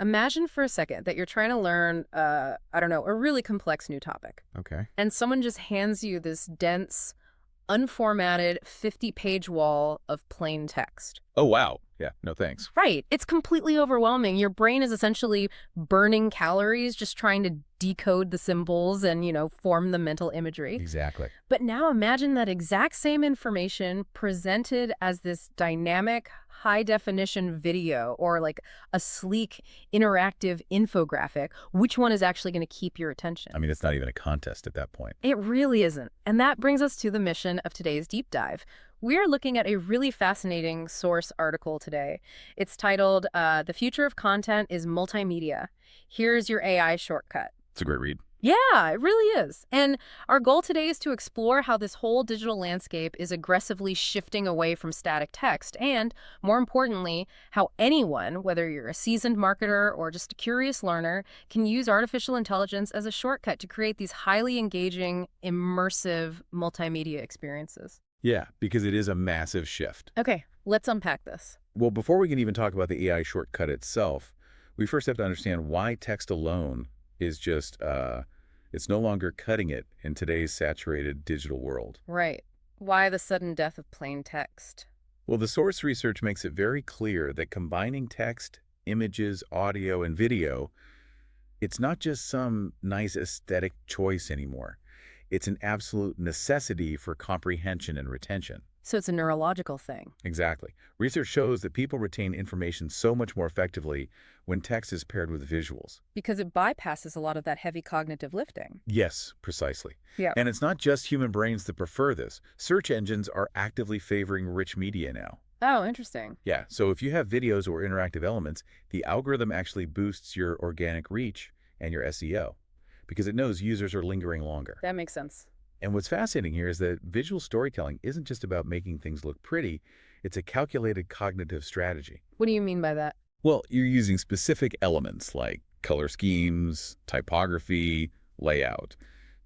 Imagine for a second that you're trying to learn, I don't know, a really complex new topic. Okay. And someone just hands you this dense, unformatted 50-page wall of plain text. Oh, wow. Yeah, no thanks. Right. It's completely overwhelming. Your brain is essentially burning calories just trying to decode the symbols and, form the mental imagery. Exactly. But now imagine that exact same information presented as this dynamic, high-definition video or like a sleek, interactive infographic. Which one is actually going to keep your attention? I mean, it's not even a contest at that point. It really isn't. And that brings us to the mission of today's deep dive. We are looking at a really fascinating source article today. It's titled, The Future of Content is Multimedia. Here's your AI shortcut. It's a great read. Yeah, it really is. And our goal today is to explore how this whole digital landscape is aggressively shifting away from static text and, more importantly, how anyone, whether you're a seasoned marketer or just a curious learner, can use artificial intelligence as a shortcut to create these highly engaging, immersive multimedia experiences. Yeah, because it is a massive shift. Okay, let's unpack this. Well, before we can even talk about the AI shortcut itself, we first have to understand why text alone is just, it's no longer cutting it in today's saturated digital world. Right. Why the sudden death of plain text? Well, the source research makes it very clear that combining text, images, audio, and video, it's not just some nice aesthetic choice anymore. It's an absolute necessity for comprehension and retention. So it's a neurological thing. Exactly. Research shows that people retain information so much more effectively when text is paired with visuals. Because it bypasses a lot of that heavy cognitive lifting. Yes, precisely. Yeah. And it's not just human brains that prefer this. Search engines are actively favoring rich media now. Oh, interesting. Yeah, so if you have videos or interactive elements, the algorithm actually boosts your organic reach and your SEO because it knows users are lingering longer. That makes sense. And what's fascinating here is that visual storytelling isn't just about making things look pretty, it's a calculated cognitive strategy. What do you mean by that? Well, you're using specific elements like color schemes, typography, layout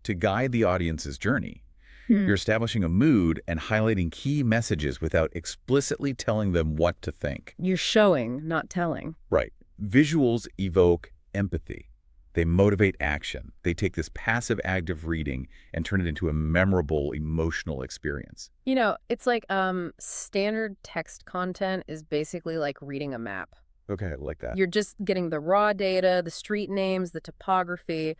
to guide the audience's journey. You're establishing a mood and highlighting key messages without explicitly telling them what to think. You're showing, not telling. Right. Visuals evoke empathy. They motivate action. They take this passive act of reading and turn it into a memorable, emotional experience. It's like standard text content is basically like reading a map. Okay, I like that. You're just getting the raw data, the street names, the topography.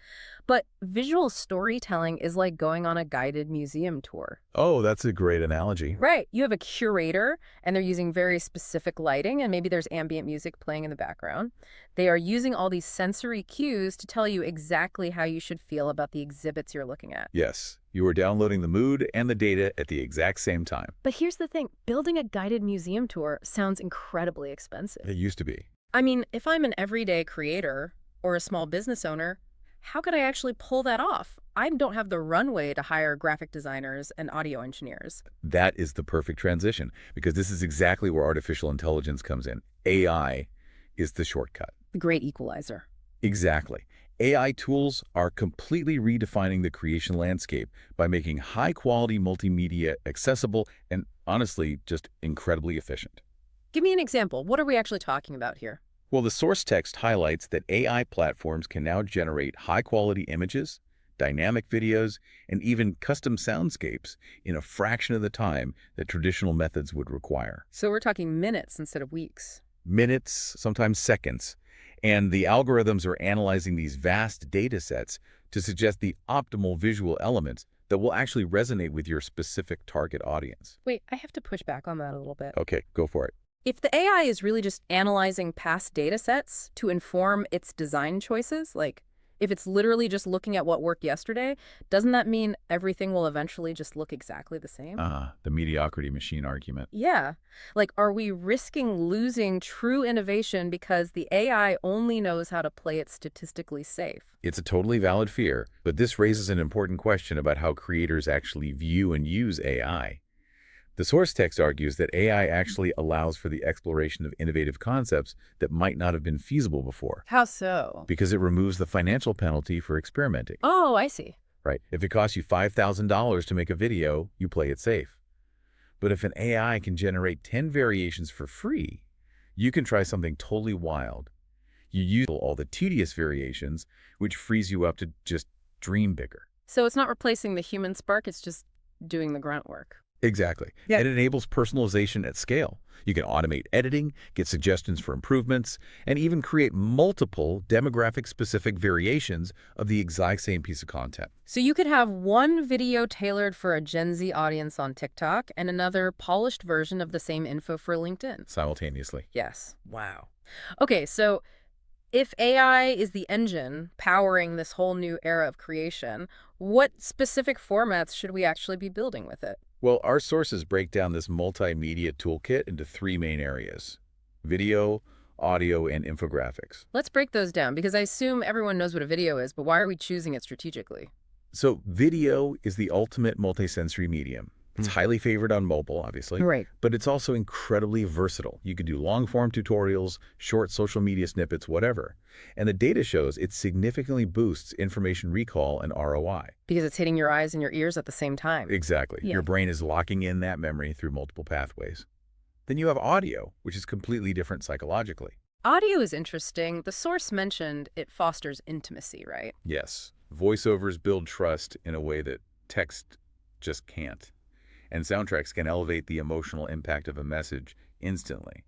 But visual storytelling is like going on a guided museum tour. Oh, that's a great analogy. Right. You have a curator, and they're using very specific lighting, and maybe there's ambient music playing in the background. They are using all these sensory cues to tell you exactly how you should feel about the exhibits you're looking at. Yes, you are downloading the mood and the data at the exact same time. But here's the thing. Building a guided museum tour sounds incredibly expensive. It used to be. I mean, if I'm an everyday creator or a small business owner, how could I actually pull that off? I don't have the runway to hire graphic designers and audio engineers. That is the perfect transition because this is exactly where artificial intelligence comes in. AI is the shortcut. The great equalizer. Exactly. AI tools are completely redefining the creation landscape by making high-quality multimedia accessible and, honestly, just incredibly efficient. Give me an example. What are we actually talking about here? Well, the source text highlights that AI platforms can now generate high-quality images, dynamic videos, and even custom soundscapes in a fraction of the time that traditional methods would require. So we're talking minutes instead of weeks. Minutes, sometimes seconds. And the algorithms are analyzing these vast data sets to suggest the optimal visual elements that will actually resonate with your specific target audience. Wait, I have to push back on that a little bit. Okay, go for it. If the AI is really just analyzing past data sets to inform its design choices, like if it's literally just looking at what worked yesterday, doesn't that mean everything will eventually just look exactly the same? The mediocrity machine argument. Yeah. Like, are we risking losing true innovation because the AI only knows how to play it statistically safe? It's a totally valid fear, but this raises an important question about how creators actually view and use AI. The source text argues that AI actually allows for the exploration of innovative concepts that might not have been feasible before. How so? Because it removes the financial penalty for experimenting. Oh, I see. Right. If it costs you $5,000 to make a video, you play it safe. But if an AI can generate 10 variations for free, you can try something totally wild. You use all the tedious variations, which frees you up to just dream bigger. So it's not replacing the human spark, it's just doing the grunt work. Exactly. Yeah. And it enables personalization at scale. You can automate editing, get suggestions for improvements, and even create multiple demographic-specific variations of the exact same piece of content. So you could have one video tailored for a Gen Z audience on TikTok and another polished version of the same info for LinkedIn. Simultaneously. Yes. Wow. Okay, so if AI is the engine powering this whole new era of creation, what specific formats should we actually be building with it? Well, our sources break down this multimedia toolkit into three main areas: video, audio, and infographics. Let's break those down because I assume everyone knows what a video is, but why are we choosing it strategically? So video is the ultimate multisensory medium. It's highly favored on mobile, obviously, Right. but it's also incredibly versatile. You could do long-form tutorials, short social media snippets, whatever. And the data shows it significantly boosts information recall and ROI. Because it's hitting your eyes and your ears at the same time. Exactly. Yeah. Your brain is locking in that memory through multiple pathways. Then you have audio, which is completely different psychologically. Audio is interesting. The source mentioned it fosters intimacy, right? Yes, voiceovers build trust in a way that text just can't. And soundtracks can elevate the emotional impact of a message instantly.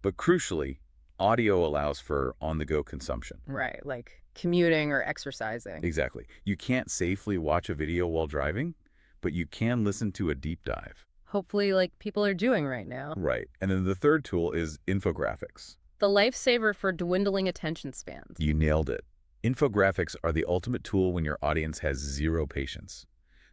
But crucially, audio allows for on-the-go consumption. Right, like commuting or exercising. Exactly. You can't safely watch a video while driving, but you can listen to a deep dive. Hopefully, like people are doing right now. Right. And then the third tool is infographics. The lifesaver for dwindling attention spans. You nailed it. Infographics are the ultimate tool when your audience has zero patience.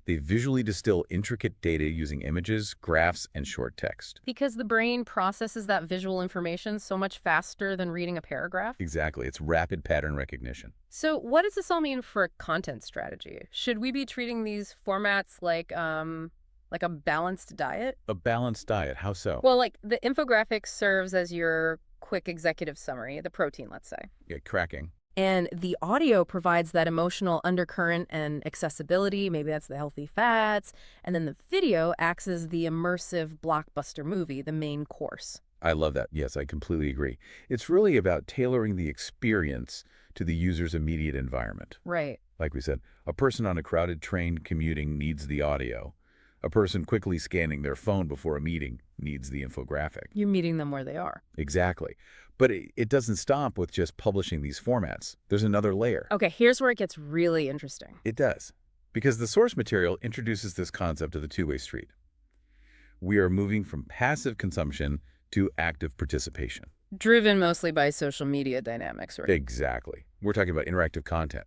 They visually distill intricate data using images, graphs, and short text. Because the brain processes that visual information so much faster than reading a paragraph. Exactly. It's rapid pattern recognition. So what does this all mean for content strategy? Should we be treating these formats like a balanced diet? A balanced diet. How so? Well, like the infographic serves as your quick executive summary, the protein, let's say. Yeah, cracking. And the audio provides that emotional undercurrent and accessibility. Maybe that's the healthy fats. And then the video acts as the immersive blockbuster movie, the main course. I love that. Yes, I completely agree. It's really about tailoring the experience to the user's immediate environment. Right. Like we said, a person on a crowded train commuting needs the audio. A person quickly scanning their phone before a meeting needs the infographic. You're meeting them where they are. Exactly. But it doesn't stop with just publishing these formats. There's another layer. Okay, here's where it gets really interesting. It does. Because the source material introduces this concept of the two-way street. We are moving from passive consumption to active participation. Driven mostly by social media dynamics, right? Exactly. We're talking about interactive content.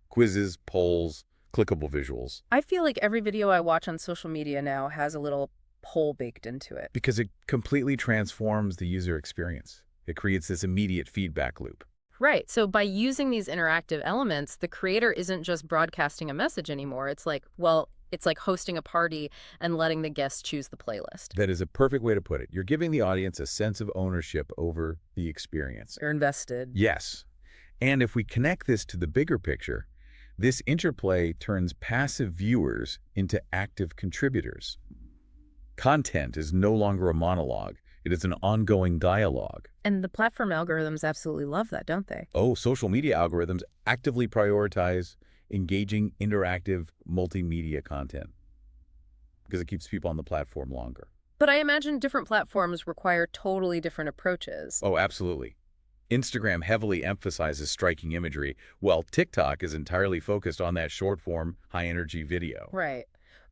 Quizzes, polls, clickable visuals. I feel like every video I watch on social media now has a little poll baked into it. Because it completely transforms the user experience. It creates this immediate feedback loop. Right. So by using these interactive elements, the creator isn't just broadcasting a message anymore. It's like hosting a party and letting the guests choose the playlist. That is a perfect way to put it. You're giving the audience a sense of ownership over the experience. You're invested. Yes. And if we connect this to the bigger picture, this interplay turns passive viewers into active contributors. Content is no longer a monologue. It is an ongoing dialogue. And the platform algorithms absolutely love that, don't they? Oh, social media algorithms actively prioritize engaging, interactive, multimedia content because it keeps people on the platform longer. But I imagine different platforms require totally different approaches. Oh, absolutely. Instagram heavily emphasizes striking imagery, while TikTok is entirely focused on that short-form, high-energy video. Right.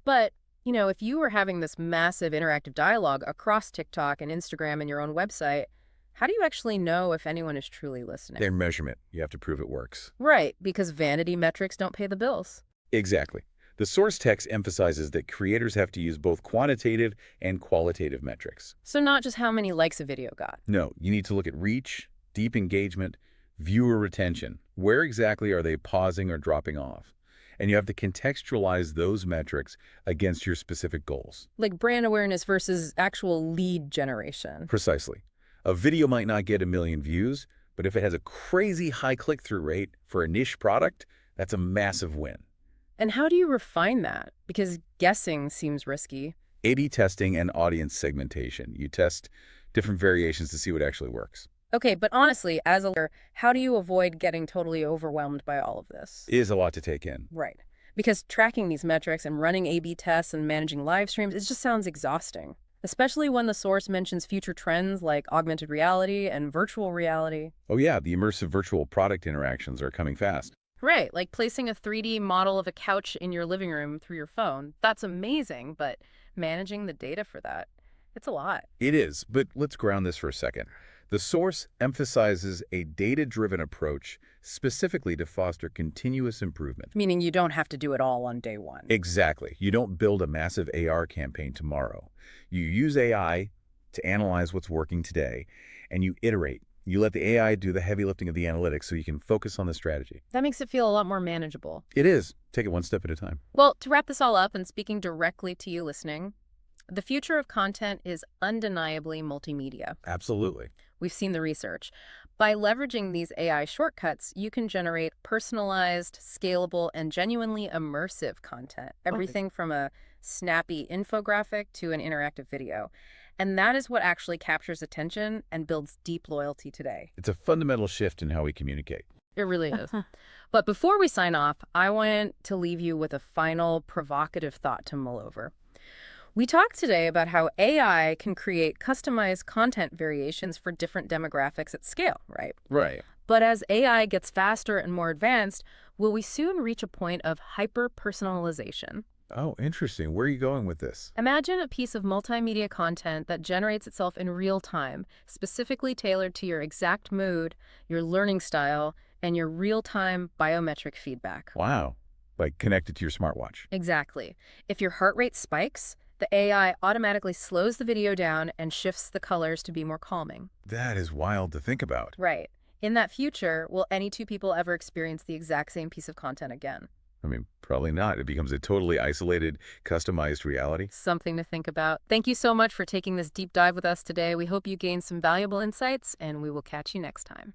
But, you know, if you were having this massive interactive dialogue across TikTok and Instagram and your own website, how do you actually know if anyone is truly listening? Their measurement. You have to prove it works. Right, because vanity metrics don't pay the bills. Exactly. The source text emphasizes that creators have to use both quantitative and qualitative metrics. So not just how many likes a video got. No, you need to look at reach, deep engagement, viewer retention. Where exactly are they pausing or dropping off? And you have to contextualize those metrics against your specific goals. Like brand awareness versus actual lead generation. Precisely. A video might not get 1 million views, but if it has a crazy high click-through rate for a niche product, that's a massive win. And how do you refine that? Because guessing seems risky. A/B testing and audience segmentation. You test different variations to see what actually works. Okay, but honestly, as a learner, how do you avoid getting totally overwhelmed by all of this? It is a lot to take in. Right. Because tracking these metrics and running A/B tests and managing live streams, it just sounds exhausting. Especially when the source mentions future trends like augmented reality and virtual reality. Oh yeah, the immersive virtual product interactions are coming fast. Right, like placing a 3D model of a couch in your living room through your phone. That's amazing, but managing the data for that, it's a lot. It is, but let's ground this for a second. The source emphasizes a data-driven approach specifically to foster continuous improvement. Meaning you don't have to do it all on day one. Exactly. You don't build a massive AR campaign tomorrow. You use AI to analyze what's working today, and you iterate. You let the AI do the heavy lifting of the analytics so you can focus on the strategy. That makes it feel a lot more manageable. It is. Take it one step at a time. Well, to wrap this all up and speaking directly to you listening, the future of content is undeniably multimedia. Absolutely. We've seen the research. By leveraging these AI shortcuts, you can generate personalized, scalable, and genuinely immersive content. Everything from a snappy infographic to an interactive video. And that is what actually captures attention and builds deep loyalty today. It's a fundamental shift in how we communicate. It really is. But before we sign off, I want to leave you with a final provocative thought to mull over. We talked today about how AI can create customized content variations for different demographics at scale, right? Right. But as AI gets faster and more advanced, will we soon reach a point of hyper-personalization? Oh, interesting. Where are you going with this? Imagine a piece of multimedia content that generates itself in real time, specifically tailored to your exact mood, your learning style, and your real-time biometric feedback. Wow. Like connected to your smartwatch. Exactly. If your heart rate spikes, the AI automatically slows the video down and shifts the colors to be more calming. That is wild to think about. Right. In that future, will any two people ever experience the exact same piece of content again? I mean, probably not. It becomes a totally isolated, customized reality. Something to think about. Thank you so much for taking this deep dive with us today. We hope you gained some valuable insights, and we will catch you next time.